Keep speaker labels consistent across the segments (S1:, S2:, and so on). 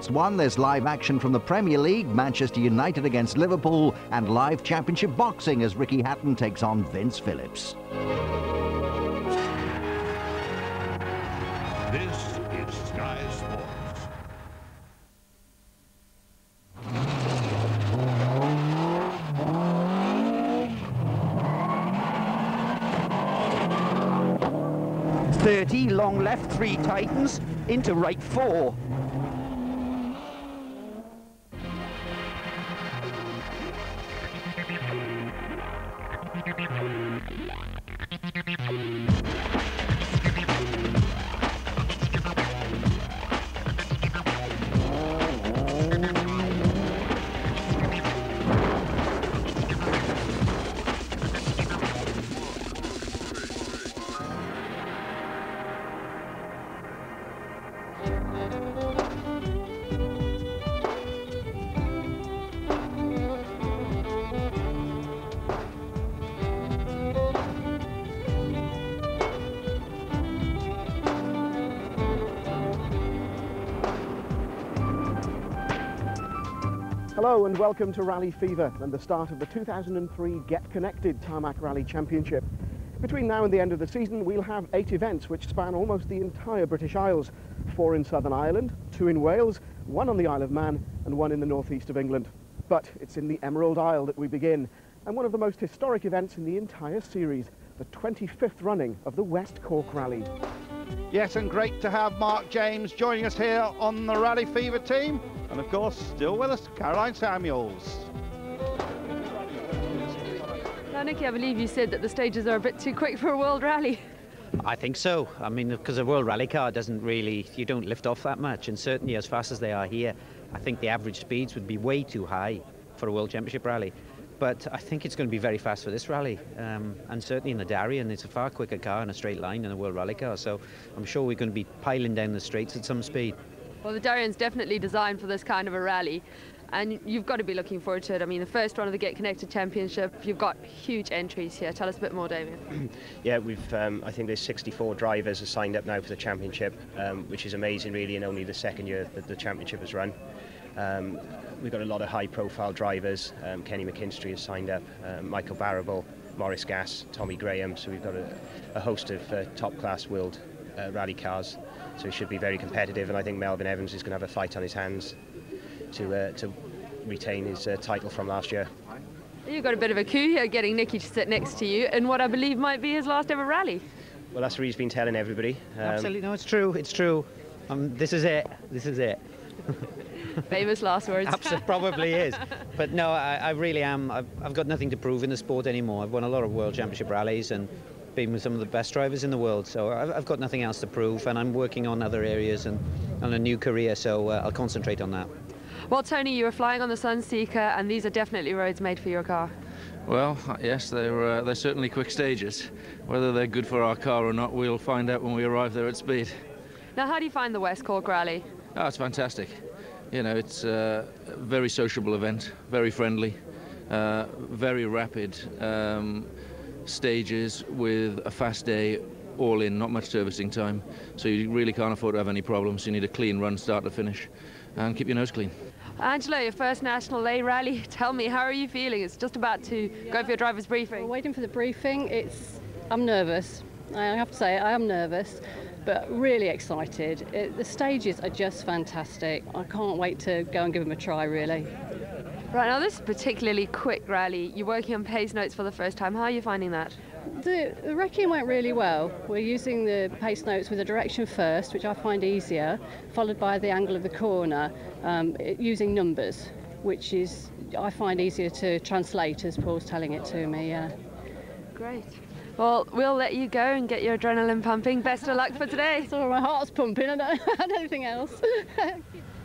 S1: 1, there's live action from the Premier League, Manchester United against Liverpool, and live championship boxing as Ricky Hatton takes on Vince Phillips.
S2: This is Sky Sports.
S3: Long left, 3 tightens, into right 4. Hello and welcome to Rally Fever and the start of the 2003 Get Connected Tarmac Rally Championship. Between now and the end of the season we'll have 8 events which span almost the entire British Isles. 4 in Southern Ireland, 2 in Wales, 1 on the Isle of Man and 1 in the northeast of England. But it's in the Emerald Isle that we begin, and one of the most historic events in the entire series, the 25th running of the West Cork Rally.
S4: Yes, and great to have Mark James joining us here on the Rally Fever team. And of course, still with us, Caroline Samuels.
S5: Now, Nicky, I believe you said that the stages are a bit too quick for a World Rally.
S6: I think so. I mean, because a World Rally car doesn't really, you don't lift off that much, and certainly as fast as they are here, I think the average speeds would be way too high for a World Championship rally. But I think it's going to be very fast for this rally, and certainly in the Darien, it's a far quicker car in a straight line than a World Rally car, so I'm sure we're going to be piling down the straights at some speed.
S5: Well, the Darien's definitely designed for this kind of a rally, and you've got to be looking forward to it. I mean, the first run of the Get Connected Championship, you've got huge entries here. Tell us a bit more, Damien.
S7: Yeah, we've I think there's 64 drivers have signed up now for the championship, which is amazing really, in only the second year that the championship has run. We've got a lot of high-profile drivers. Kenny McKinstry has signed up, Michael Barrable, Maurice Gass, Tommy Graham, so we've got a host of top-class world rally cars, so it should be very competitive, and I think Melvin Evans is going to have a fight on his hands to retain his title from last year.
S5: You've got a bit of a coup here, getting Nicky to sit next to you in what I believe might be his last ever rally.
S7: Well, that's what he's been telling everybody.
S6: Absolutely, no, it's true, it's true. This is it, this is it.
S5: Famous last words.
S6: Absolutely, probably is. But no, I really am. I've got nothing to prove in the sport anymore. I've won a lot of World Championship rallies and been with some of the best drivers in the world, so I've got nothing else to prove, and I'm working on other areas and on a new career, so I'll concentrate on that.
S5: Well, Tony, you were flying on the Sunseeker, and these are definitely roads made for your car.
S8: Well, yes, they're certainly quick stages. Whether they're good for our car or not, we'll find out when we arrive there at speed.
S5: Now, how do you find the West Cork Rally?
S8: Oh, it's fantastic. You know, it's a very sociable event, very friendly, very rapid stages with a fast day, all in, not much servicing time. So you really can't afford to have any problems. You need a clean run, start to finish, and keep your nose clean.
S5: Angela, your first National A rally. Tell me, how are you feeling? It's just about to go for your driver's briefing.
S9: We're waiting for the briefing. I'm nervous. I have to say, I am nervous, but really excited. The stages are just fantastic. I can't wait to go and give them a try, really.
S5: Right, now this is a particularly quick rally. You're working on pace notes for the first time. How are you finding that?
S9: The wrecking went really well. We're using the pace notes with the direction first, which I find easier, followed by the angle of the corner, using numbers, which is I find easier to translate as Paul's telling it to me. Yeah.
S5: Great. Well, we'll let you go and get your adrenaline pumping. Best of luck for today.
S9: So my heart's pumping. I don't have anything else.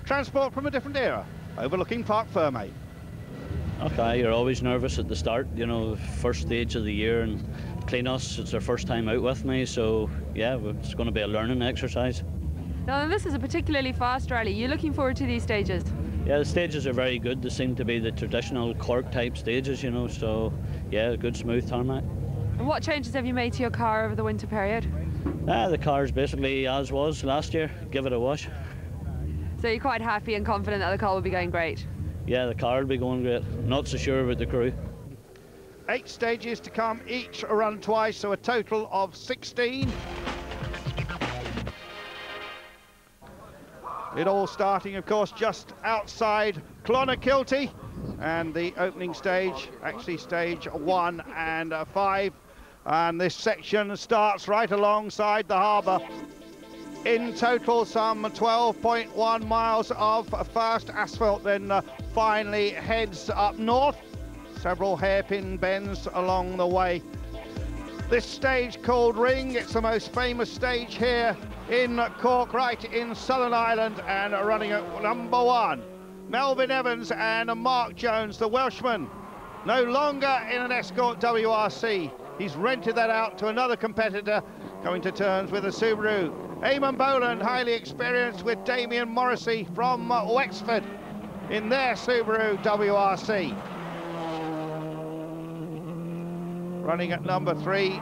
S4: Transport from a different era, overlooking Park Ferme.
S10: Okay, you're always nervous at the start, you know, first stage of the year, and Cleanos, it's their first time out with me, so yeah, it's going to be a learning exercise.
S5: Now, this is a particularly fast rally. You're looking forward to these stages?
S10: Yeah, the stages are very good. They seem to be the traditional Cork type stages, you know, so yeah, good smooth tarmac.
S5: And what changes have you made to your car over the winter period?
S10: The car's basically as was last year. Give it a wash.
S5: So you're quite happy and confident that the car will be going great?
S10: Yeah, the car will be going great. Not so sure about the crew.
S4: 8 stages to come, each run twice, so a total of 16. It all starting, of course, just outside Clonakilty, and the opening stage, actually stage 1 and 5. And this section starts right alongside the harbour. In total, some 12.1 miles of fast asphalt, then finally heads up north. Several hairpin bends along the way. This stage called Ring, it's the most famous stage here in Cork, right in Southern Ireland, and running at number 1. Melvin Evans and Mark Jones, the Welshman, no longer in an Escort WRC. He's rented that out to another competitor, coming to terms with a Subaru. Eamon Boland, highly experienced with Damien Morrissey from Wexford in their Subaru WRC. Running at number 3,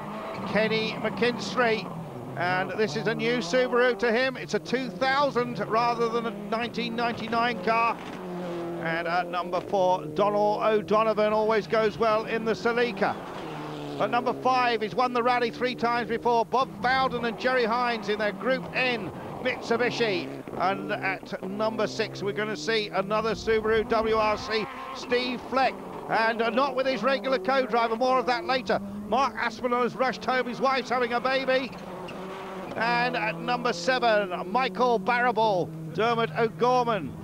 S4: Kenny McKinstry, and this is a new Subaru to him. It's a 2000 rather than a 1999 car. And at number 4, Donald O'Donovan always goes well in the Celica. At number 5, he's won the rally 3 times before, Bob Bowden and Jerry Hines in their Group N Mitsubishi. And at number 6, we're going to see another Subaru WRC, Steve Fleck. And not with his regular co-driver, more of that later. Mark Aspinall's Rush Toby's wife's having a baby. And at number 7, Michael Barrable, Dermot O'Gorman.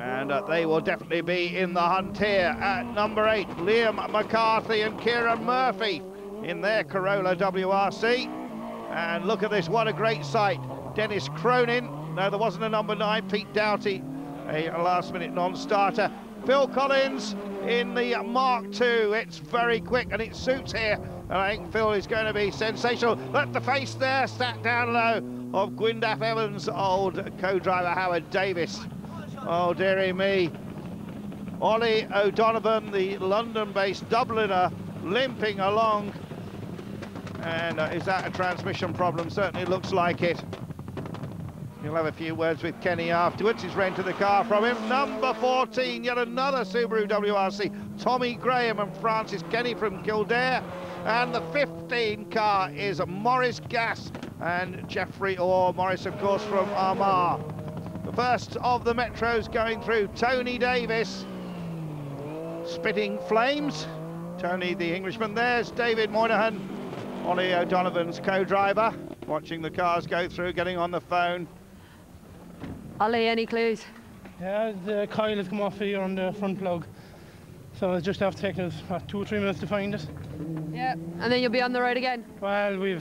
S4: And they will definitely be in the hunt here. At number 8, Liam McCarthy and Kieran Murphy in their Corolla WRC. And look at this, what a great sight. Dennis Cronin, no, there wasn't a number 9, Pete Doughty, a last-minute non-starter. Phil Collins in the Mark II. It's very quick and it suits here. And I think Phil is going to be sensational. Look, the face there, sat down low, of Gwyndaf Evans' old co-driver Howard Davis. Oh, dearie me. Ollie O'Donovan, the London-based Dubliner, limping along. And is that a transmission problem? Certainly looks like it. He'll have a few words with Kenny afterwards. He's rented the car from him. Number 14, yet another Subaru WRC. Tommy Graham and Francis Kenny from Kildare. And the 15 car is Morris Gass and Jeffrey Orr. Morris, of course, from Armagh. The first of the Metros going through, Tony Davis. Spitting flames. Tony, the Englishman. There's David Moynihan, Ollie O'Donovan's co-driver, watching the cars go through, getting on the phone.
S5: Ollie, any clues?
S11: Yeah, the coil has come off here on the front plug. So it's just after taking us 2 or 3 minutes to find it.
S5: Yeah, and then you'll be on the road again?
S11: Well, we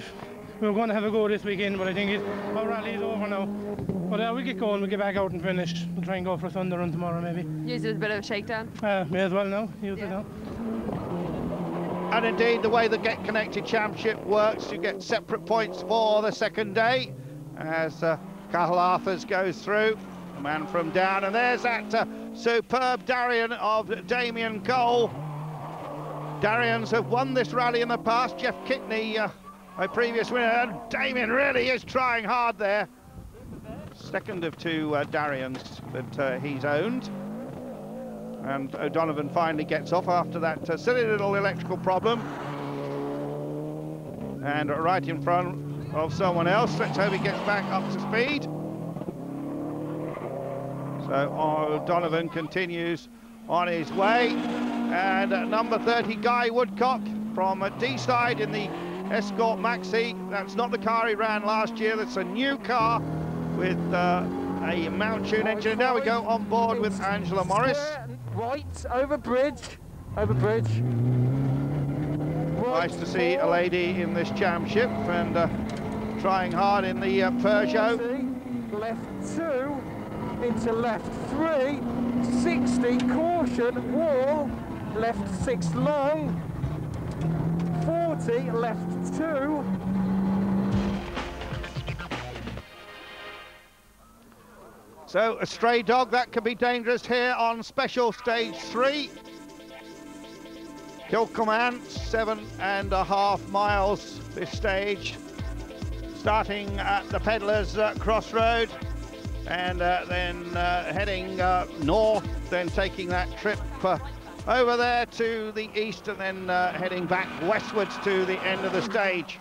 S11: were going to have a go this weekend, but I think our rally is over now. But we'll get going, we'll get back out and finish. We'll try and go for a Thunder run tomorrow, maybe.
S5: Use it as a bit of a shakedown?
S11: May as well now, use it now.
S4: And indeed, the way the Get Connected Championship works, you get separate points for the second day, as Cathal Arthurs goes through, the man from down, and there's that superb Darien of Damien Cole. Darians have won this rally in the past. Jeff Kitney, a previous winner, and Damien really is trying hard there. Second of 2 Darians that he's owned. And O'Donovan finally gets off after that silly little electrical problem. And right in front of someone else. Let's hope he gets back up to speed. So O'Donovan continues on his way. And number 30, Guy Woodcock from D-side in the Escort Maxi. That's not the car he ran last year. That's a new car with a Mount Tune engine. And now we go on board with Angela Morris.
S12: Right, over bridge. Right.
S4: Nice to see a lady in this championship and trying hard in the Peugeot.
S12: Left 2, into left 3, 60, caution, wall, left 6 long, 40, left 2.
S4: So a stray dog, that could be dangerous here on special stage 3. Kilcoman, 7.5 miles this stage. starting at the Pedlar's Crossroad, and then heading north, then taking that trip over there to the east, and then heading back westwards to the end of the stage.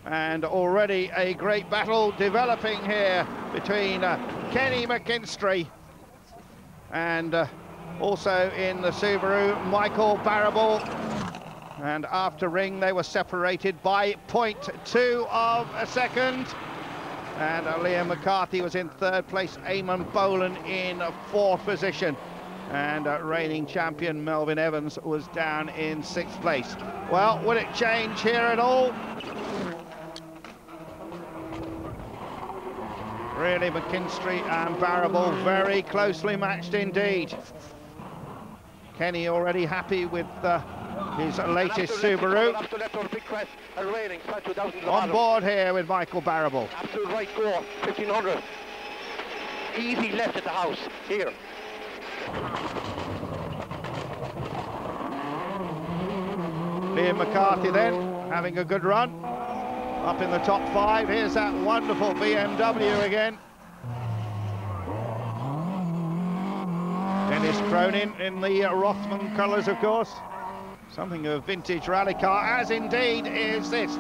S4: And already a great battle developing here between Kenny McKinstry and also in the Subaru, Michael Barrable. And after ring, they were separated by 0.2 of a second. And Liam McCarthy was in third place, Eamon Boland in fourth position. And reigning champion Melvin Evans was down in sixth place. Well, will it change here at all? Really, McKinstry and Barrable very closely matched indeed. Kenny already happy with his latest Subaru. On board here with Michael Barrable.
S13: Absolute right go, 1500. Easy left at the house, here.
S4: Liam McCarthy then, having a good run. Up in the top 5, here's that wonderful BMW again. Dennis Cronin in the Rothman colours, of course. Something of a vintage rally car, as indeed is this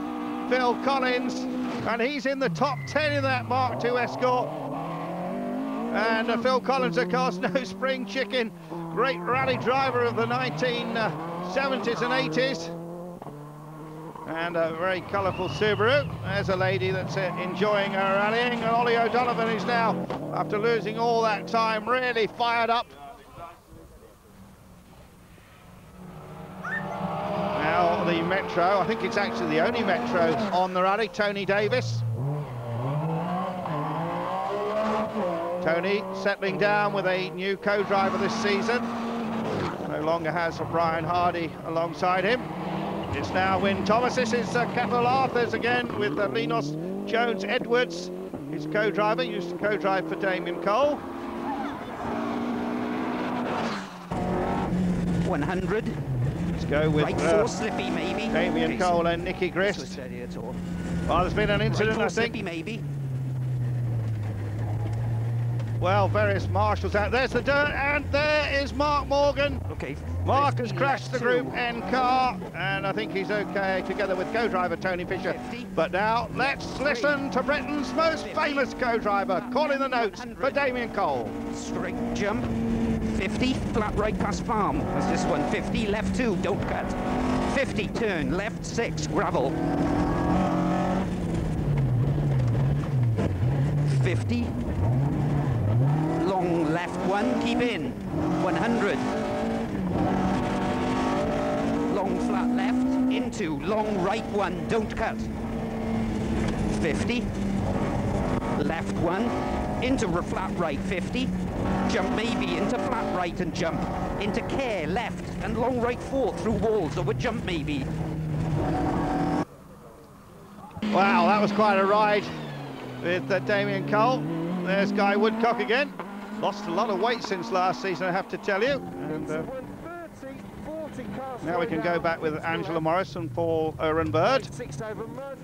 S4: Phil Collins. And he's in the top 10 in that Mark II Escort. And Phil Collins, of course, no spring chicken. Great rally driver of the 1970s and 80s. And a very colourful Subaru. There's a lady that's enjoying her rallying, and Ollie O'Donovan is now, after losing all that time, really fired up. Now the Metro, I think it's actually the only Metro on the rally, Tony Davis. Tony settling down with a new co-driver this season. No longer has Brian Hardy alongside him. It's now Wyn Thomas. This is Cathal Arthurs again with Linus Jones-Edwards, his co-driver, used to co-drive for Damien Cole.
S14: 100.
S4: Let's go with
S14: right four slippy maybe.
S4: Damien
S14: okay,
S4: Cole and Nicky Grist.
S14: Steady at all.
S4: Well, there's been an incident,
S14: right
S4: I think.
S14: Slippy maybe.
S4: Well, various marshals out. There's the dirt, and there is Mark Morgan.
S14: Okay.
S4: Mark has crashed the Group N car, and I think he's okay together with co-driver Tony Fisher.
S14: 50.
S4: But now let's listen to Britain's most famous co-driver calling the notes
S14: 100.
S4: for Damien Cole.
S14: Straight jump. 50. Flat right past farm. That's this one. 50. Left 2. Don't cut. 50. Turn. Left 6. Gravel. 50. Long left 1. Keep in. 100. Long flat left, into, long right 1, don't cut. 50, left 1, into flat right 50, jump maybe into flat right and jump, into care left, and long right 4 through walls over jump maybe.
S4: Wow, that was quite a ride with Damien Cole. There's Guy Woodcock again. Lost a lot of weight since last season, I have to tell you. And, now we can go back with Angela Morris and Paul Orenbird.
S12: 6 over mud.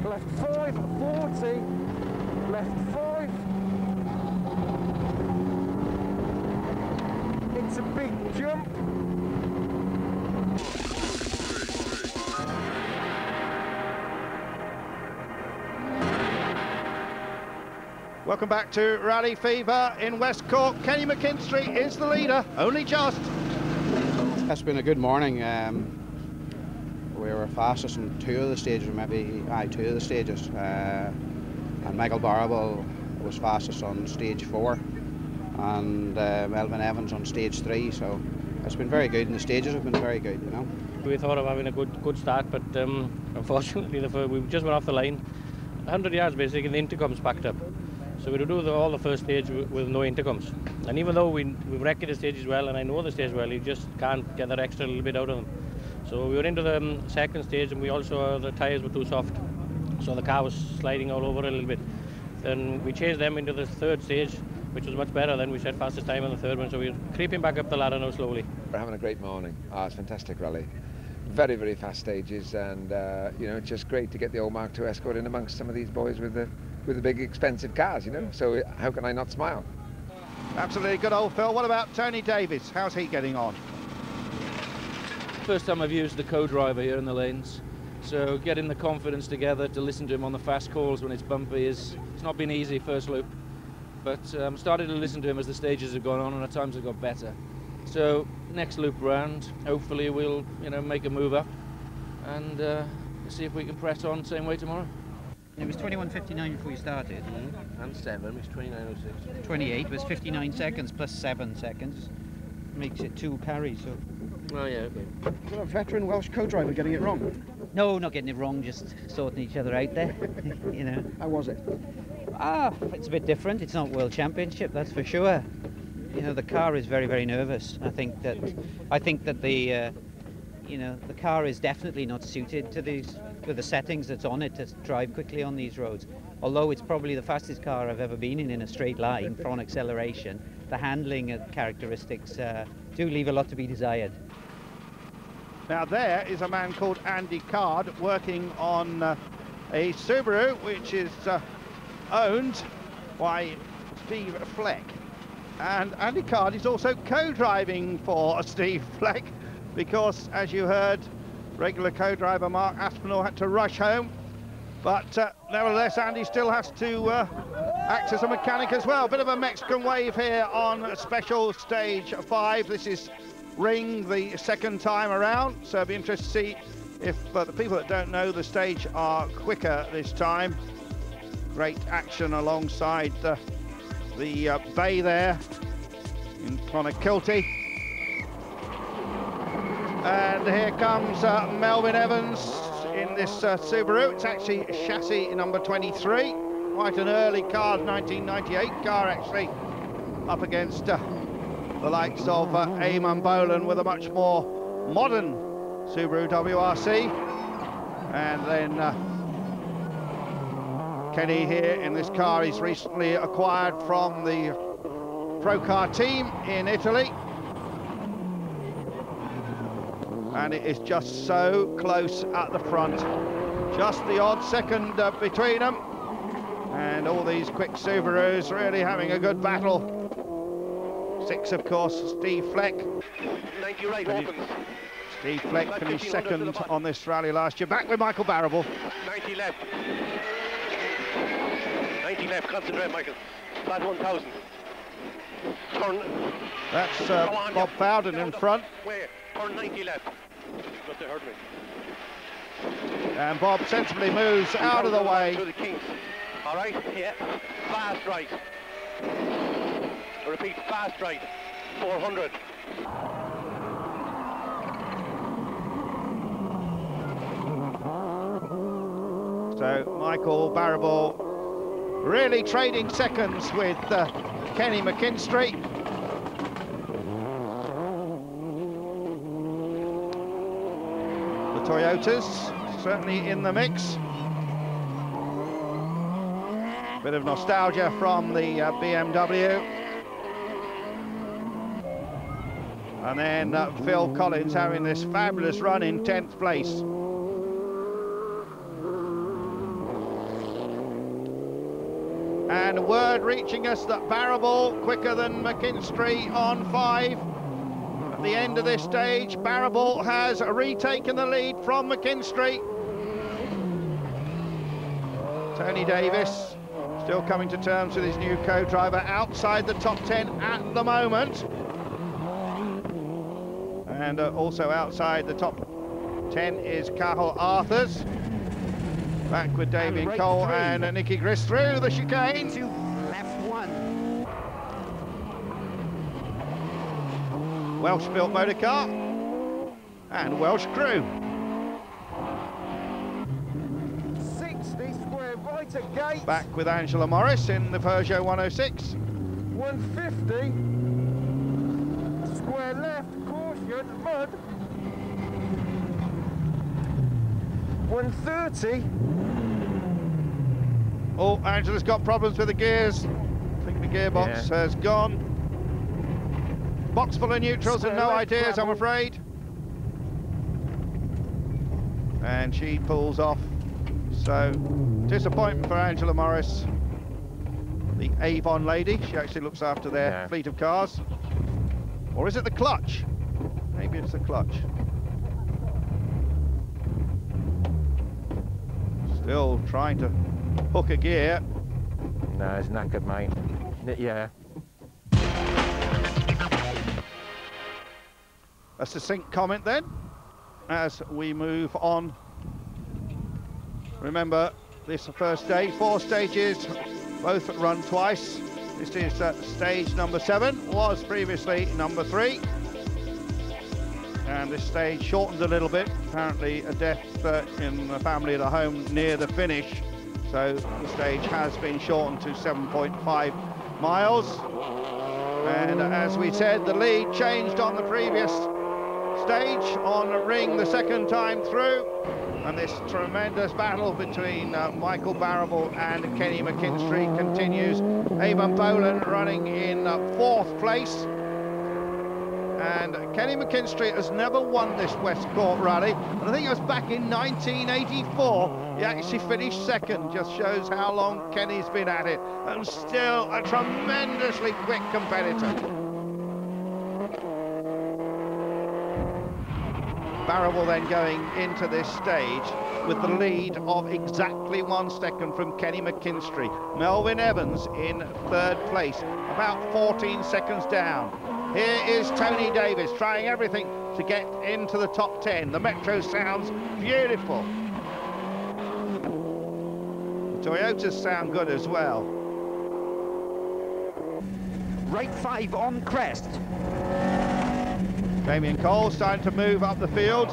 S12: Left 5, 40. Left 5. It's a big jump.
S4: Welcome back to Rally Fever in West Cork. Kenny McKinstry is the leader, only just.
S15: It's been a good morning. We were fastest in 2 of the stages, maybe 2 of the stages. And Michael Barrable was fastest on stage 4, and Melvin Evans on stage 3. So it's been very good, and the stages have been very good, you know.
S16: We thought of having a good start, but unfortunately we just went off the line. 100 yards basically, and the intercoms packed up. So we do all the first stage with no intercoms. And even though we wrecked the stages well, and I know the stage well, you just can't get that extra little bit out of them. So we were into the second stage, and we also, the tyres were too soft. So the car was sliding all over a little bit. Then we changed them into the third stage, which was much better. Then we set fastest time on the third one. So we're creeping back up the ladder now slowly.
S17: We're having a great morning. It's a fantastic rally. very, very fast stages, and you know, it's just great to get the old Mark II Escort in amongst some of these boys with the big expensive cars, you know. So how can I not smile?
S4: Absolutely good old Phil. What about Tony Davis? How's he getting on?
S8: First time I've used the co-driver here in the lanes, so getting the confidence together to listen to him on the fast calls when it's bumpy it's not been easy first loop, but I'm starting to listen to him as the stages have gone on and at times have got better. So next loop round, hopefully we'll, you know, make a move up and see if we can press on same way tomorrow.
S18: It was 21.59 before you started.
S16: And 7 was 29.06.
S18: 28 was 59 seconds plus 7 seconds. Makes it 2 carries. So.
S16: Oh yeah, okay.
S3: Is that a veteran Welsh co-driver getting it wrong?
S18: No, not getting it wrong, just sorting each other out there. You know.
S3: How was it?
S18: It's a bit different. It's not World Championship, that's for sure. You know, the car is very, very nervous. I think that the you know, the car is definitely not suited to the settings that's on it to drive quickly on these roads. Although it's probably the fastest car I've ever been in a straight line for on acceleration, the handling characteristics do leave a lot to be desired.
S4: Now there is a man called Andy Card working on a Subaru which is owned by Steve Fleck. And Andy Card is also co-driving for Steve Fleck because, as you heard, regular co-driver Mark Aspinall had to rush home. But nevertheless, Andy still has to act as a mechanic as well. Bit of a Mexican wave here on special stage 5. This is Ring the second time around, so it'll be interesting to see if the people that don't know the stage are quicker this time. Great action alongside the bay there in Clonakilty. And here comes Melvin Evans in this Subaru. It's actually chassis number 23. Quite an early car, 1998 car actually, up against the likes of Eamon Boland with a much more modern Subaru WRC. And then Kenny here in this car he's recently acquired from the Procar team in Italy. And it is just so close at the front. Just the odd second between them. And all these quick Subarus really having a good battle. 6, of course, Steve Fleck.
S13: 90 right opens.
S4: Steve Fleck finished second on this rally last year. Back with Michael Barrable.
S13: 90 left. 90 left, concentrate, Michael. Flat 1000. Turn.
S4: That's Bob Fowden in front.
S13: Where? Turn 90 left. But they heard me.
S4: And Bob sensibly moves out of the way.
S13: To the Kings. All right, yeah. Fast right. Repeat, fast right. 400.
S4: So Michael Barrable really trading seconds with Kenny McKinstry. The Toyotas certainly in the mix. Bit of nostalgia from the BMW. And then Phil Collins having this fabulous run in 10th place. And word reaching us that Barrable quicker than McKinstry on 5. At the end of this stage, Barrable has retaken the lead from McKinstry. Tony Davis still coming to terms with his new co-driver outside the top 10 at the moment. And also outside the top 10 is Cahill Arthurs. Back with Damien
S14: right
S4: Cole
S14: 3.
S4: and Nicky Grist through the chicane.
S14: To left 1.
S4: Welsh-built motor car and Welsh crew.
S12: 60 square right at gate.
S4: Back with Angela Morris in the Peugeot 106.
S12: 150. Square left, caution, mud. 130.
S4: Oh, Angela's got problems with the gears. I think the gearbox has gone. Box full of neutrals and no ideas, I'm afraid. and she pulls off. So disappointment for Angela Morris, the Avon lady. She actually looks after their fleet of cars. Or is it the clutch? Maybe it's the clutch. Still trying to hook a gear.
S19: No, it's knackered, mate. Yeah.
S4: A succinct comment then, as we move on. Remember, this first stage, 4 stages, both run twice. This is stage number 7, was previously number 3. And this stage shortened a little bit. Apparently a death in the family at a home near the finish. So the stage has been shortened to 7.5 miles. And as we said, the lead changed on the previous stage on the ring the second time through. And this tremendous battle between Michael Barrable and Kenny McKinstry continues. Avon Boland running in 4th place. And Kenny McKinstry has never won this West Cork rally. And I think it was back in 1984. He actually finished 2nd. Just shows how long Kenny's been at it. And still a tremendously quick competitor. Barrable then going into this stage with the lead of exactly 1 second from Kenny McKinstry. Melvin Evans in 3rd place, about 14 seconds down. Here is Tony Davis trying everything to get into the top 10. The Metro sounds beautiful. The Toyotas sound good as well.
S14: Right 5 on crest.
S4: Damien Cole starting to move up the field.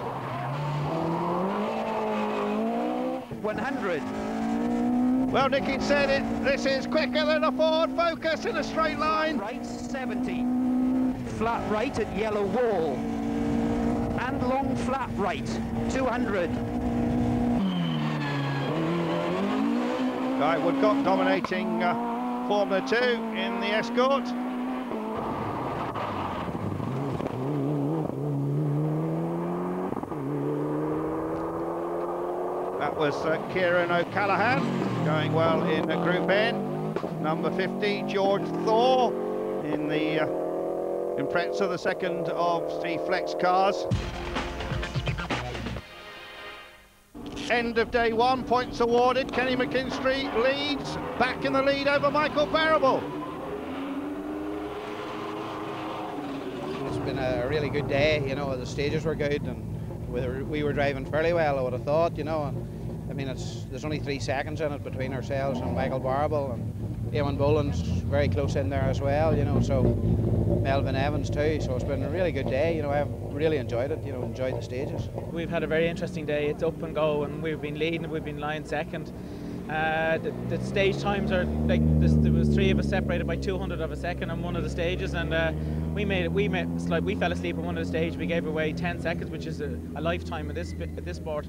S14: 100.
S4: Well, Nicky said it. This is quicker than a Ford Focus in a straight line.
S14: Right 70. Flat right at yellow wall. And long flat right. 200.
S4: Guy Woodcock dominating Formula 2 in the Escort. That was Kieran O'Callaghan going well in Group N. Number 50, George Thor in the Impreza, the second of Steve Fleck's cars. End of day 1, points awarded. Kenny McKinstry leads, back in the lead over Michael Barrable.
S15: It's been a really good day, you know, the stages were good and we were driving fairly well, I would have thought, you know. I mean, there's only 3 seconds in it between ourselves and Michael Barrable, and Eamon Boland's very close in there as well, you know, so Melvin Evans too, so it's been a really good day, you know. I've really enjoyed it, you know, enjoyed the stages.
S20: We've had a very interesting day. It's up and go, and we've been leading, we've been lying second. The stage times are like this, there was 3 of us separated by 200 of a second on one of the stages, and we fell asleep on one of the stages. We gave away 10 seconds, which is a lifetime at this sport.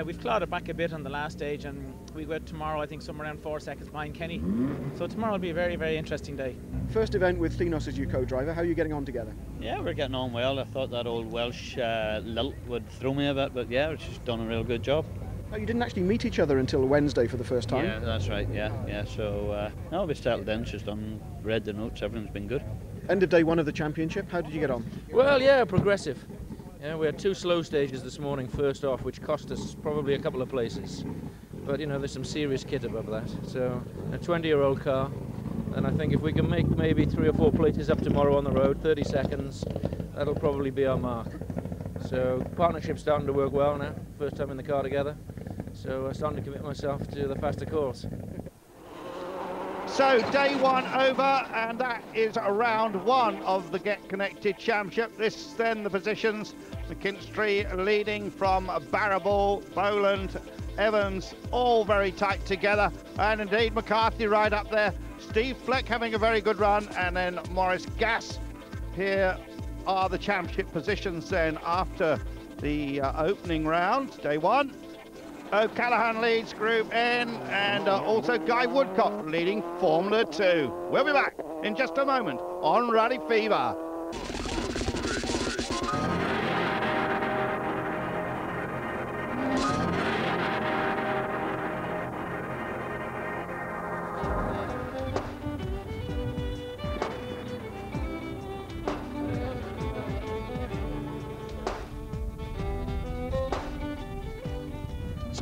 S20: We've clawed it back a bit on the last stage, and we go tomorrow, I think, somewhere around 4 seconds behind Kenny. So tomorrow will be a very, very interesting day.
S3: First event with Thenos as your co-driver. How are you getting on together?
S10: Yeah, we're getting on well. I thought that old Welsh lilt would throw me a bit, but yeah, she's done a real good job.
S3: Oh, you didn't actually meet each other until Wednesday for the first time?
S10: Yeah, that's right, yeah. So, no, we settled in, she's read the notes, everything's been good.
S3: End of day 1 of the championship, how did you get on?
S8: Well, yeah, progressive. Yeah, we had 2 slow stages this morning first off, which cost us probably a couple of places. But, you know, there's some serious kit above that. So, a 20-year-old car, and I think if we can make maybe 3 or 4 places up tomorrow on the road, 30 seconds, that'll probably be our mark. So, partnership's starting to work well now, first time in the car together. So, I'm starting to commit myself to the faster course.
S4: So day 1 over, and that is round 1 of the Get Connected Championship. This then the positions, McKinstry leading from Barrable, Boland, Evans, all very tight together, and indeed McCarthy right up there. Steve Fleck having a very good run, and then Morris Gass. Here are the championship positions then after the opening round, day 1. O'Callaghan leads Group N, and also Guy Woodcock leading Formula 2. We'll be back in just a moment on Rally Fever.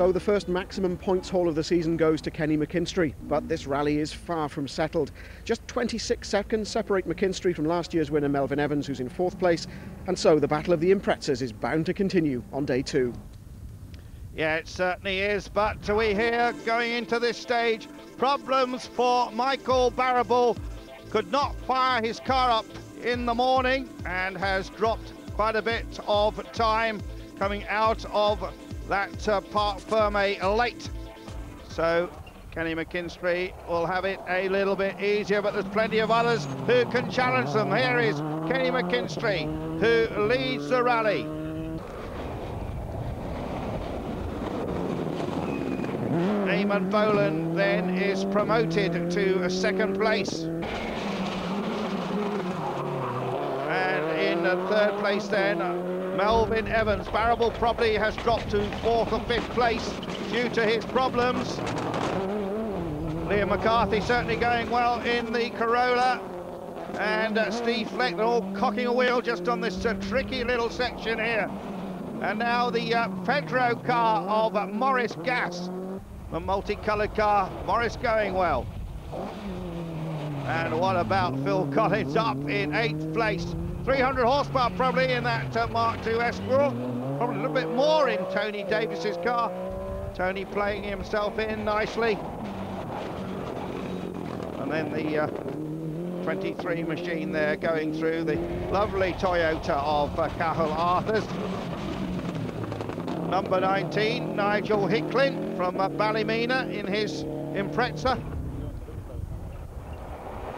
S3: So the first maximum points haul of the season goes to Kenny McKinstry, but this rally is far from settled. Just 26 seconds separate McKinstry from last year's winner Melvin Evans, who's in 4th place, and so the battle of the Imprezzas is bound to continue on day 2.
S4: Yeah, it certainly is, but we hear going into this stage, problems for Michael Barrable. Could not fire his car up in the morning and has dropped quite a bit of time coming out of that Parc Ferme late. So Kenny McKinstry will have it a little bit easier, but there's plenty of others who can challenge them. Here is Kenny McKinstry, who leads the rally. Eamon Boland then is promoted to 2nd place. And in 3rd place then, Melvin Evans. Barrable probably has dropped to 4th or 5th place due to his problems. Liam McCarthy certainly going well in the Corolla. And Steve Fleck, they're all cocking a wheel just on this tricky little section here. And now the Pedro car of Morris Gas. The multicoloured car, Morris going well. And what about Phil Collins up in 8th place? 300 horsepower probably in that Mark II Escort. Probably a little bit more in Tony Davis's car. Tony playing himself in nicely. And then the 23 machine there going through the lovely Toyota of Cahill Arthurs. Number 19, Nigel Hicklin from Ballymena in his Impreza.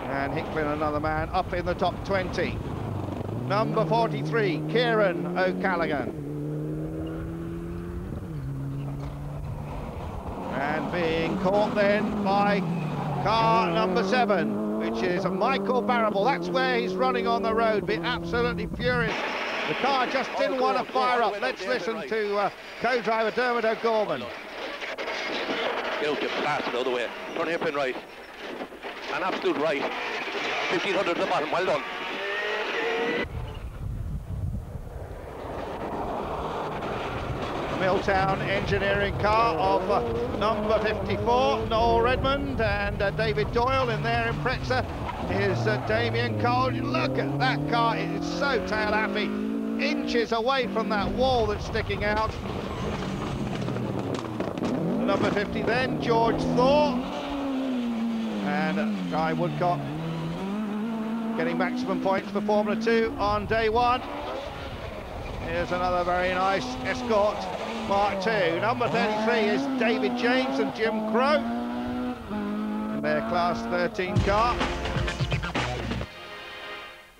S4: And Hicklin, another man, up in the top 20. Number 43, Kieran O'Callaghan. And being caught then by car number 7, which is Michael Barrable. That's where he's running on the road, be absolutely furious. The car just didn't want to fire up. Let's listen to co-driver Dermot O'Gorman.
S13: Get out, get blasted out of the way. Turn hairpin right. An absolute right. 1500 to the bottom, well done.
S4: Milltown engineering car of number 54, Noel Redmond, and David Doyle in their Impreza is Damien Cole. Look at that car, it's so tail happy, inches away from that wall that's sticking out. Number 50 then, George Thor, and Guy Woodcock getting maximum points for Formula 2 on day 1. Here's another very nice Escort Mark II. Number 33 is David James and Jim Crow in their Class 13 car.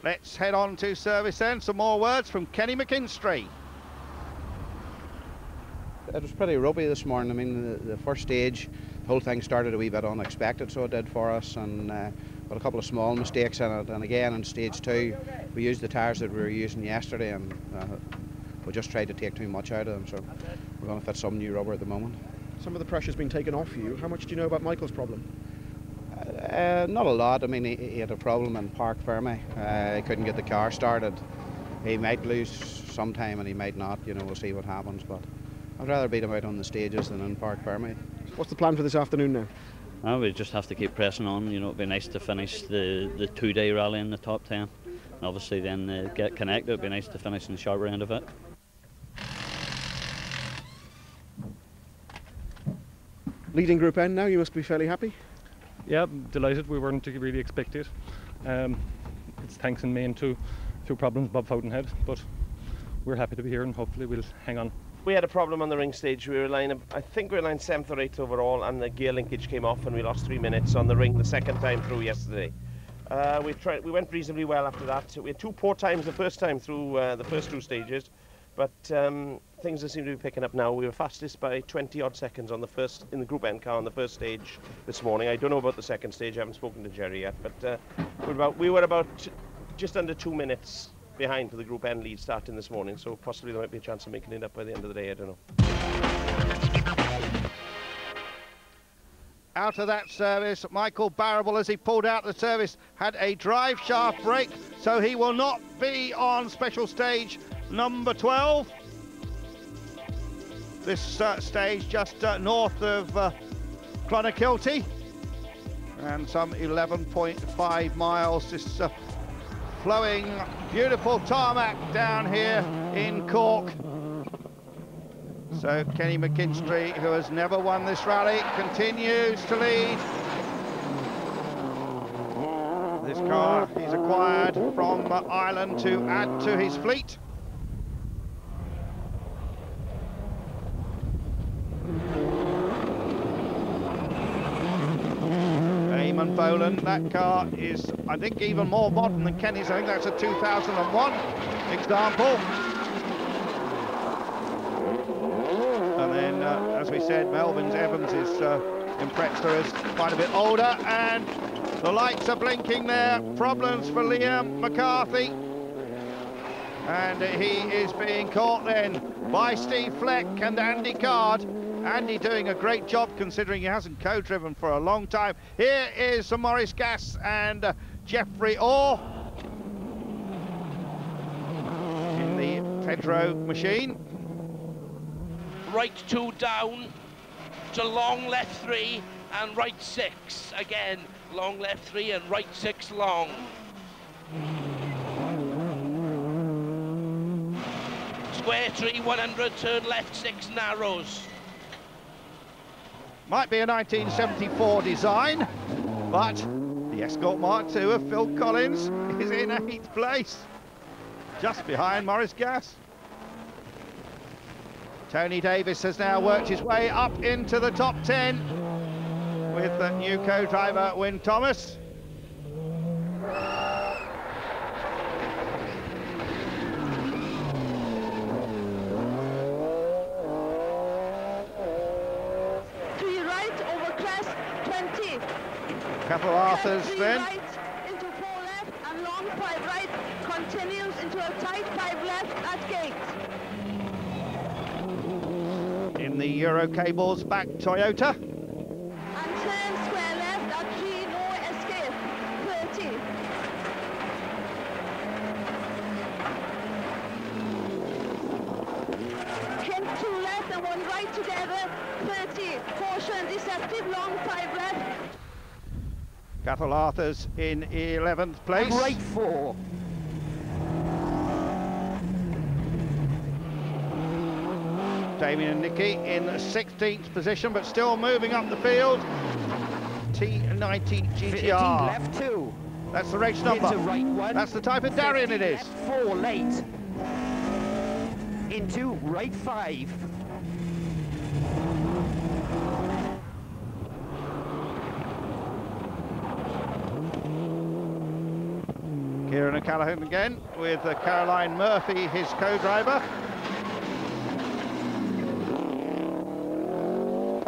S4: Let's head on to service then. Some more words from Kenny McKinstry.
S15: It was pretty ropey this morning. I mean, the first stage, the whole thing started a wee bit unexpected, so it did for us, and got a couple of small mistakes in it. And again, in stage 2, we used the tyres that we were using yesterday, and we just tried to take too much out of them, so we're going to fit some new rubber at the moment.
S3: Some of the pressure's been taken off you. How much do you know about Michael's problem?
S15: Not a lot. I mean, he had a problem in Parc Ferme. He couldn't get the car started. He might lose sometime and he might not, you know, we'll see what happens, but I'd rather beat him out on the stages than in Parc Ferme.
S3: What's the plan for this afternoon now?
S10: We just have to keep pressing on. You know, it'd be nice to finish the 2-day rally in the top 10. And obviously then get connected. It'd be nice to finish in the sharper end of it.
S3: Leading Group N now, you must be fairly happy?
S21: Yeah, delighted. We weren't really expected. It's thanks in main to a few problems Bob Fountainhead, but we're happy to be here and hopefully we'll hang on.
S22: We had a problem on the ring stage. We were I think we were line 7th or 8th overall, and the gear linkage came off and we lost 3 minutes on the ring the second time through yesterday. We went reasonably well after that. We had 2 poor times the first time through the first 2 stages, but things seem to be picking up now. We were fastest by 20 odd seconds on in the Group N car on the first stage this morning. I don't know about the second stage. I haven't spoken to Jerry yet, but we were about just under 2 minutes behind for the Group N lead starting this morning, so possibly there might be a chance of making it up by the end of the day. I don't know.
S4: Out of that service, Michael Barrable, as he pulled out the service, had a drive shaft break, so he will not be on special stage number 12. this stage just north of Clonakilty, and some 11.5 miles. This flowing, beautiful tarmac down here in Cork. So Kenny McKinstry, who has never won this rally, continues to lead. This car he's acquired from Ireland to add to his fleet. Eamon Boland, that car is, I think, even more modern than Kenny's. I think that's a 2001 example. And then, as we said, Melvin's Evans' Impreza is quite a bit older, and the lights are blinking there. Problems for Liam McCarthy. And he is being caught then by Steve Fleck and Andy Card. Andy doing a great job considering he hasn't co-driven for a long time. Here is Maurice Gass and Jeffrey Orr in the Pedro machine.
S13: Right 2 down to long left 3 and right 6 again. Long left 3 and right 6 long. Square 3 100, turn left 6 narrows.
S4: Might be a 1974 design, but the Escort Mark II of Phil Collins is in 8th place, just behind Maurice Gass. Tony Davis has now worked his way up into the top 10 with the new co-driver Wyn Thomas. Couple of Arthurs then.
S1: Right into 4 left and long 5 right, continues into a tight 5 left at gate.
S4: In the Euro Cables back Toyota.
S1: And turn square left at 3, no escape, 30. Kent 2 left and 1 right together, 30. Caution, deceptive, long 5 left.
S4: Cathal Arthurs in 11th place.
S14: Right 4.
S4: Damien and Nicky in 16th position, but still moving up the field. T90 GTR.
S14: Left 2.
S4: That's the race number.
S14: Into right 1.
S4: That's the type of Darien it is.
S14: Left 4 late. Into right 5.
S4: Kieran O'Callaghan again with Caroline Murphy, his co-driver.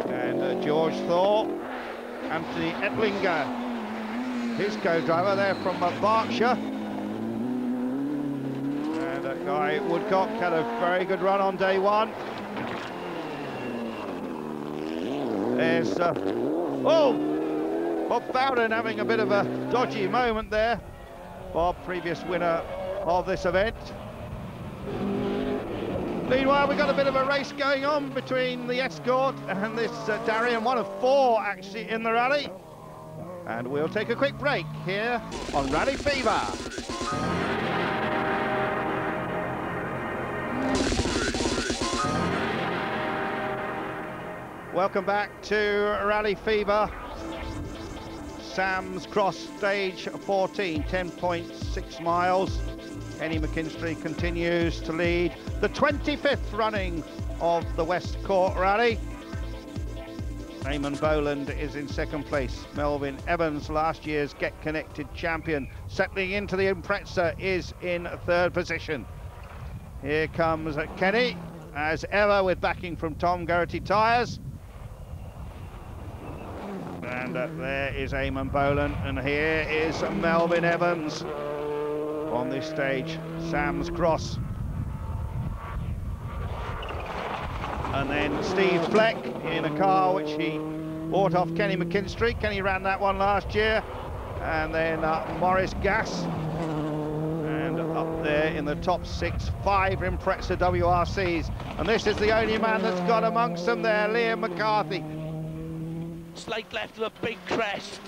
S4: And George Thor, Anthony Ettlinger, his co-driver. They're from Berkshire. And Guy Woodcock had a very good run on day 1. There's, Bob Bowden having a bit of a dodgy moment there. Bob, previous winner of this event. Meanwhile, we've got a bit of a race going on between the Escort and this Darien, one of 4 actually in the rally. And we'll take a quick break here on Rally Fever. Welcome back to Rally Fever. Sam's Cross Stage 14, 10.6 miles. Kenny McKinstry continues to lead the 25th running of the West Cork Rally. Eamon Boland is in 2nd place. Melvin Evans, last year's Get Connected champion, settling into the Impreza, is in 3rd position. Here comes Kenny, as ever, with backing from Tom Geraghty Tyres. And there is Eamon Boland, and here is Melvin Evans on this stage, Sam's Cross. And then Steve Fleck in a car which he bought off Kenny McKinstry. Kenny ran that one last year. And then Maurice Gass. And up there in the top 6, 5 Impreza WRCs, and this is the only man that's got amongst them there, Liam McCarthy.
S13: Slight left of a big crest,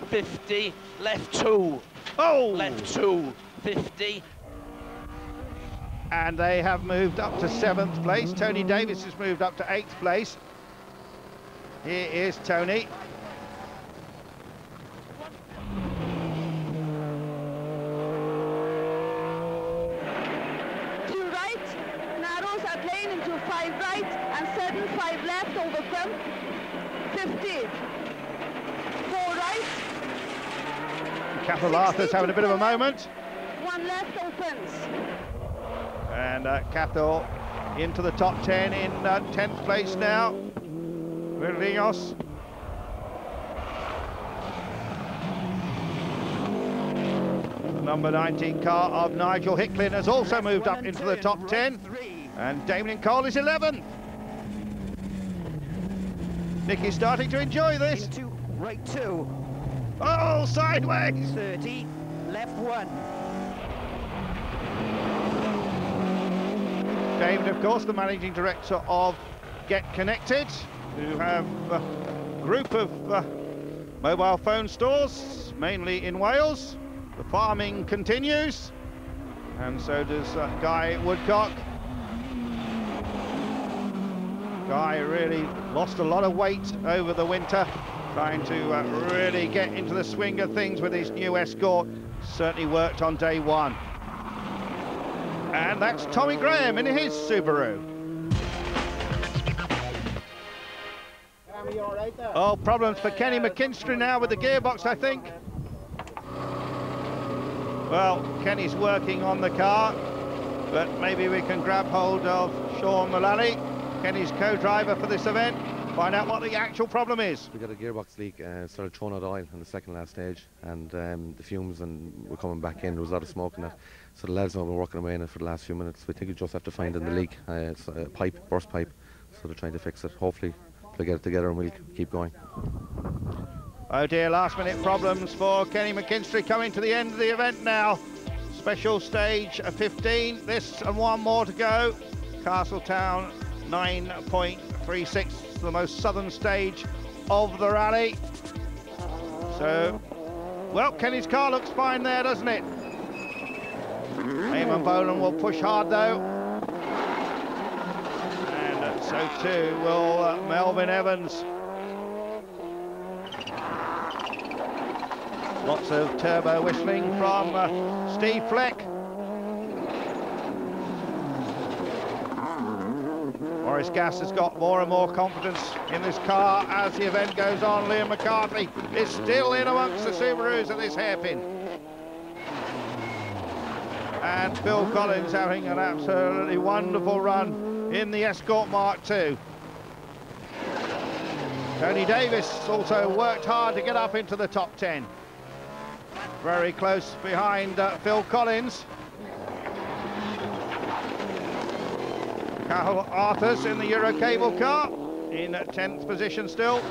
S13: 50, left 2.
S4: Oh!
S13: Left 2, 50.
S4: And they have moved up to 7th place. Tony Davis has moved up to 8th place. Here is Tony.
S1: Narrows are playing into 5 right and 7, 5 left over front. 50. 4 right.
S4: Cathal Arthur's having a bit of a moment.
S1: 1 left opens.
S4: And Cathal into the top 10 in 10th place now. Virginios. The number 19 car of Nigel Hicklin has also moved up into the top 10. And Damien Cole is 11th. Nicky's starting to enjoy this.
S14: Into right 2.
S4: Oh, sideways.
S14: 30, left 1.
S4: David, of course, the managing director of Get Connected, who have a group of mobile phone stores, mainly in Wales. The farming continues, and so does Guy Woodcock. Guy really lost a lot of weight over the winter, trying to really get into the swing of things with his new Escort. Certainly worked on day 1. And that's Tommy Graham in his Subaru. Oh, problems for Kenny McKinstry now with the gearbox, I think. Well, Kenny's working on the car, but maybe we can grab hold of Sean Mullally, Kenny's co-driver for this event, find out what the actual problem is.
S2: We got a gearbox leak, started throwing out oil in the second last stage, and the fumes were coming back in. There was a lot of smoke in that. So the lads have been working away on it for the last few minutes. We think we just have to find in the leak. It's a pipe, burst pipe, so they're trying to fix it. Hopefully they'll get it together and we'll keep going.
S4: Oh dear, last minute problems for Kenny McKinstry coming to the end of the event now. Special stage 15, this and 1 more to go. Castletown 9.36, the most southern stage of the rally. So, well, Kenny's car looks fine there, doesn't it? Eamon Boland will push hard though. And so too will Melvin Evans. Lots of turbo whistling from Steve Fleck. Maurice Gass has got more and more confidence in this car as the event goes on. Liam McCarthy is still in amongst the Subarus at this hairpin. And Phil Collins having an absolutely wonderful run in the Escort Mark II. Tony Davis also worked hard to get up into the top 10. Very close behind Phil Collins. Cathal Arthur's in the Eurocable car in 10th position still.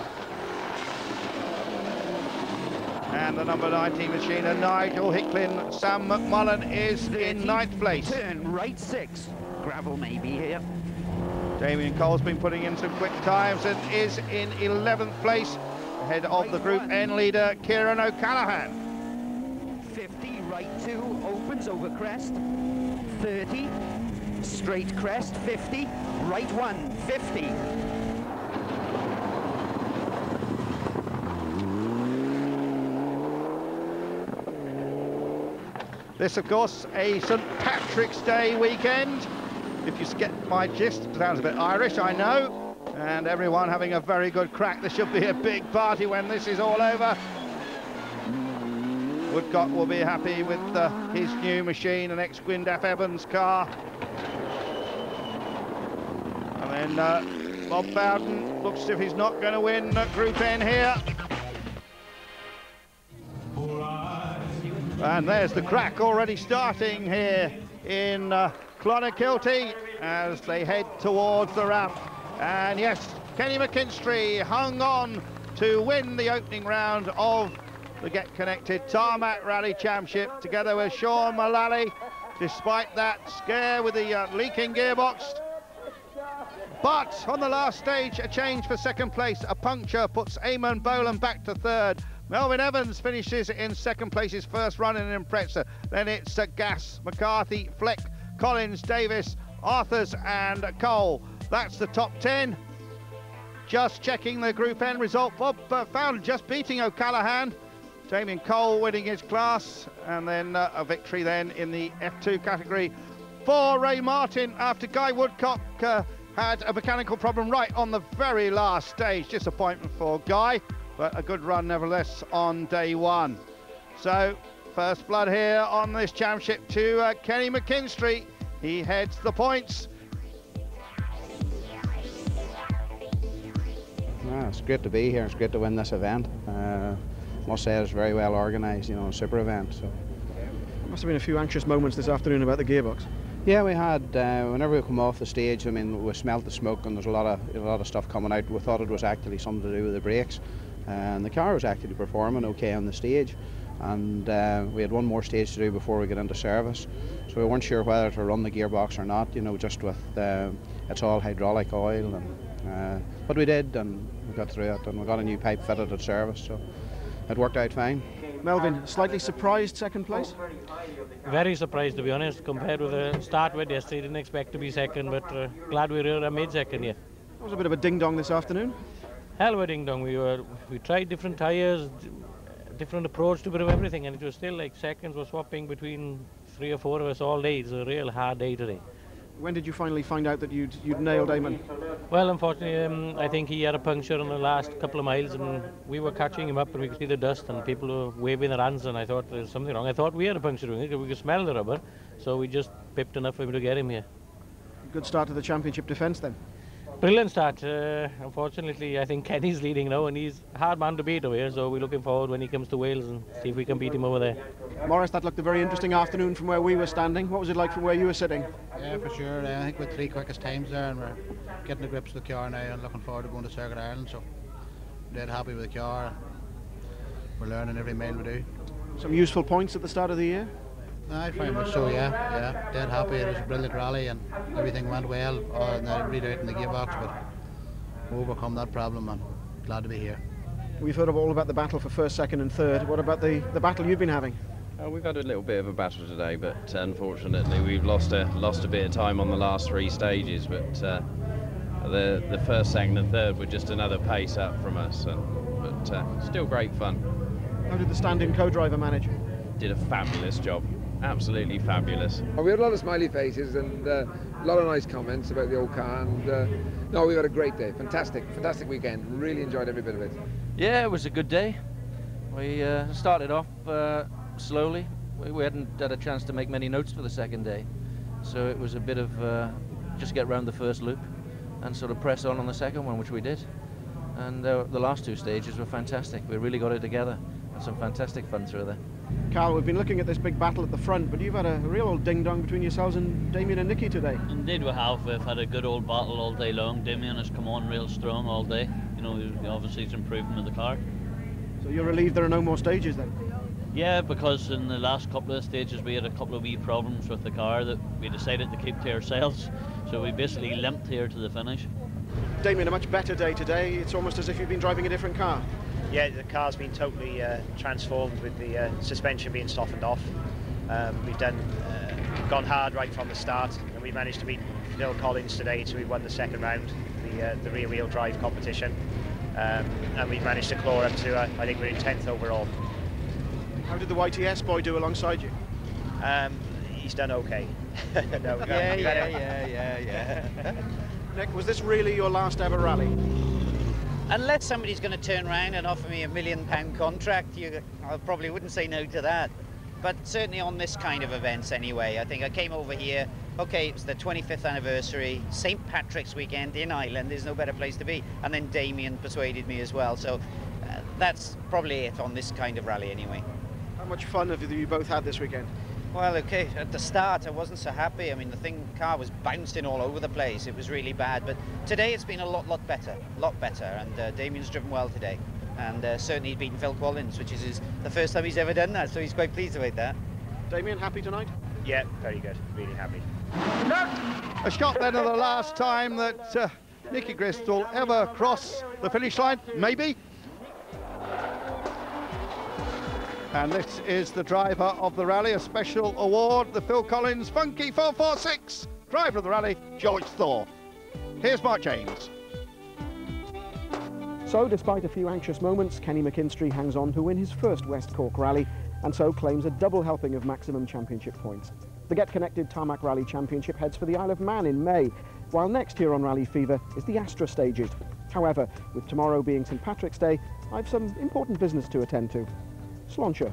S4: And the number 19 machine, Nigel Hicklin. Sam McMullen is in 9th place.
S14: Turn right 6. Gravel maybe here.
S4: Damien Cole's been putting in some quick times and is in 11th place, ahead of the Group N leader, Kieran O'Callaghan.
S14: 50, right 2, opens over crest. 30, straight crest, 50, right 1, 50.
S4: This, of course, a St Patrick's Day weekend. If you get my gist, it sounds a bit Irish, I know. And everyone having a very good crack. There should be a big party when this is all over. Woodcock will be happy with his new machine, an ex-Gwynedd F. Evans car. And then Bob Bowden looks as if he's not going to win Group N here. And there's the crack already starting here in Clonakilty as they head towards the ramp. And yes, Kenny McKinstry hung on to win the opening round of the Get Connected Tarmac Rally Championship together with Sean Mullally despite that scare with the leaking gearbox. But on the last stage, a change for second place. A puncture puts Eamon Boland back to third. Melvin Evans finishes in second place, his first run in an Impreza. Then it's Gass, McCarthy, Fleck, Collins, Davis, Arthurs and Cole. That's the top 10. Just checking the Group N result. Bob Fowler just beating O'Callaghan. Damien Cole winning his class, and then a victory then in the F2 category for Ray Martin after Guy Woodcock had a mechanical problem right on the very last stage. Disappointment for Guy, but a good run nevertheless on day one. So first blood here on this championship to Kenny McKinstry. He heads the points.
S15: Yeah, it's great to be here. It's great to win this event. Must say it's very well organised, you know, a super event. So.
S3: Must have been a few anxious moments this afternoon about the gearbox.
S15: Yeah, we had. Whenever we come off the stage, I mean, we smelt the smoke, and there's a lot of stuff coming out. We thought it was actually something to do with the brakes, and the car was actually performing okay on the stage. And we had one more stage to do before we get into service, so we weren't sure whether to run the gearbox or not. You know, just with it's all hydraulic oil, and but we did, and we got through it, and we got a new pipe fitted at service, so it worked out fine.
S3: Melvin, slightly surprised second place?
S16: Very surprised, to be honest, compared with the start with yesterday. Didn't expect to be second, but glad we made second here.
S3: That was a bit of a ding-dong this afternoon.
S16: Hell of a ding-dong. We tried different tyres, different approach to a bit of everything, and it was still like seconds were swapping between 3 or 4 of us all day. It's a real hard day today.
S3: When did you finally find out that you'd nailed Eamon?
S16: Well, unfortunately, I think he had a puncture on the last couple of miles, and we were catching him up, and we could see the dust, and people were waving their hands, and I thought there's something wrong. I thought we had a puncture doing it, we could smell the rubber, so we just pipped enough for him to get him here.
S3: Good start to the championship defence then.
S16: Brilliant start. Unfortunately, I think Kenny's leading now, and he's a hard man to beat over here, so we're looking forward when he comes to Wales and see if we can beat him over there.
S3: Morris, that looked a very interesting afternoon from where we were standing. What was it like from where you were sitting?
S6: Yeah, for sure. I think we're 3 quickest times there, and we're getting the grips of the car now and looking forward to going to Circuit Ireland, so we're dead happy with the car. We're learning every mile we do.
S3: Some useful points at the start of the year?
S6: I very much so, yeah. Dead happy. It was a brilliant rally and everything went well, and I read out in the gearbox, but we overcome that problem and glad to be here.
S3: We've heard all about the battle for first, second and third. What about the battle you've been having?
S7: We've had a little bit of a battle today, but unfortunately we've lost a bit of time on the last 3 stages, but the first, second and third were just another pace up from us, but still great fun.
S3: How did the stand-in co-driver manage?
S7: Did a fabulous job. Absolutely fabulous.
S17: Well, we had a lot of smiley faces and a lot of nice comments about the old car, and no, we had a great day. Fantastic weekend. Really enjoyed every bit of it.
S8: Yeah, it was a good day. We started off slowly. We hadn't had a chance to make many notes for the second day, so it was a bit of just get round the first loop and sort of press on the second one, which we did. And the last 2 stages were fantastic. We really got it together, and some fantastic fun through there.
S3: Carl, we've been looking at this big battle at the front, but you've had a real old ding-dong between yourselves and Damien and Nicky today.
S10: Indeed we have. We've had a good old battle all day long. Damien has come on real strong all day. You know, obviously he's improving with the car.
S3: So you're relieved there are no more stages then?
S10: Yeah, because in the last couple of stages we had a couple of wee problems with the car that we decided to keep to ourselves. So we basically limped here to the finish.
S3: Damien, a much better day today. It's almost as if you've been driving a different car.
S23: Yeah, the car's been totally transformed with the suspension being softened off. We've gone hard right from the start, and we managed to beat Phil Collins today, so we won the second round, the rear-wheel drive competition, and we've managed to claw up to, I think we're in 10th overall.
S3: How did the YTS boy do alongside you?
S23: He's done okay. No,
S3: yeah. Nick, was this really your last ever rally?
S24: Unless somebody's going to turn around and offer me £1 million contract, I probably wouldn't say no to that. But certainly on this kind of events anyway, I think I came over here, okay, it was the 25th anniversary, St. Patrick's weekend in Ireland, there's no better place to be. And then Damien persuaded me as well, so that's probably it on this kind of rally anyway.
S3: How much fun have you both had this weekend?
S24: Well, okay, at the start I wasn't so happy. I mean, the car was bouncing all over the place. It was really bad. But today it's been a lot better. And Damien's driven well today. And certainly he's beaten Phil Collins, which is the first time he's ever done that. So he's quite pleased about that.
S3: Damien, happy tonight?
S23: Yeah, very good. Really happy.
S4: A shot then of the last time that Nicky Grist will ever cross the finish line, maybe. And this is the driver of the rally, a special award, the Phil Collins Funky 446. Driver of the rally, George Thor. Here's Mark James.
S3: So, despite a few anxious moments, Kenny McKinstry hangs on to win his first West Cork rally, and so claims a double helping of maximum championship points. The Get Connected Tarmac Rally Championship heads for the Isle of Man in May, while next here on Rally Fever is the Astra Stages. However, with tomorrow being St Patrick's Day, I've some important business to attend to. Sláinte.